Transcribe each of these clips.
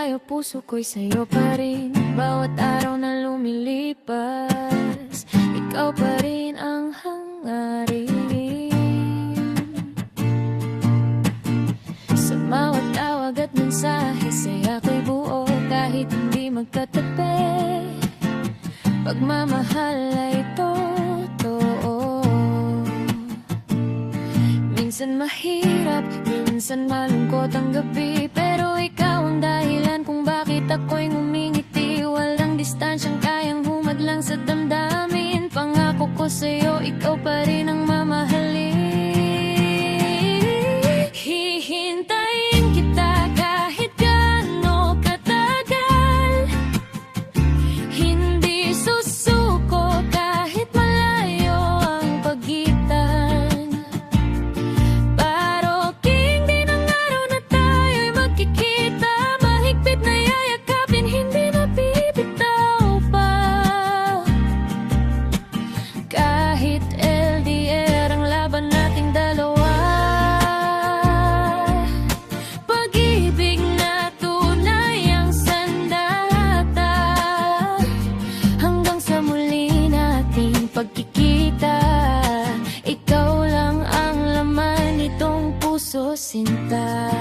tayo, puso ko'y sa'yo pa rin. Bawat araw na lumilipas, ikaw pa rin ang hangarin. Sa bawat tawag at mensahe, saya ko'y buo kahit hindi magkatabi. Pagmamahal ay totoo. Minsan mahirap, minsan malungkot ang gabi, pero ikaw ang dahilan kung bakit ako'y ngumingiti. Walang distansyang kayang humadlang sa damdamin. Pangako ko sa'yo, ikaw pa rin ang mamahalin. Hihintayin kita kahit gaano katagal. Hindi susuko kahit malayo ang pagitan. Paroking din ang araw na tayo'y magkikita. Mahigpit na yayakapin, hindi na bibitaw pa. Kahit LDR ang laban nating dalawa, pag-ibig na tunay ang sandata. Hanggang sa muli nating pagkikita, ikaw lang ang laman nitong puso, sinta.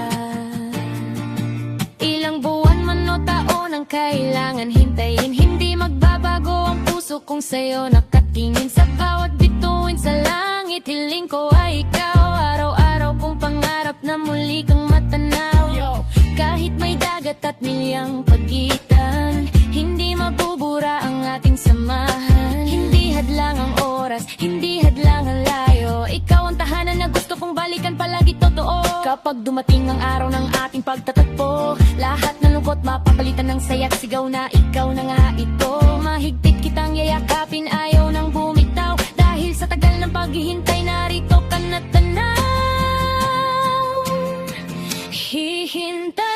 Ilang buwan man o taon ang kailangan hintayin, hindi magbabago ang puso kung sa'yo nakatingin. Sa bawat bituin sa langit, hiling ko ay ikaw. Araw-araw kong pangarap na muli kang matanaw. Kahit may dagat at milyang pagitan, hindi mabubura ang ating samahan. Hindi hadlang ang oras, hindi hadlang ang layo. Ikaw ang tahanan na gusto kong balikan palagi, totoo. Kapag dumating ang araw ng ating pagtatagpo, lahat ng lungkot mapapalitan ng saya't sigaw na ikaw na nga ito. Mahigpit kitang yayakapin, ayaw nang bumitaw. Dahil sa tagal ng paghihintay, narito ka na tanaw. Hihintay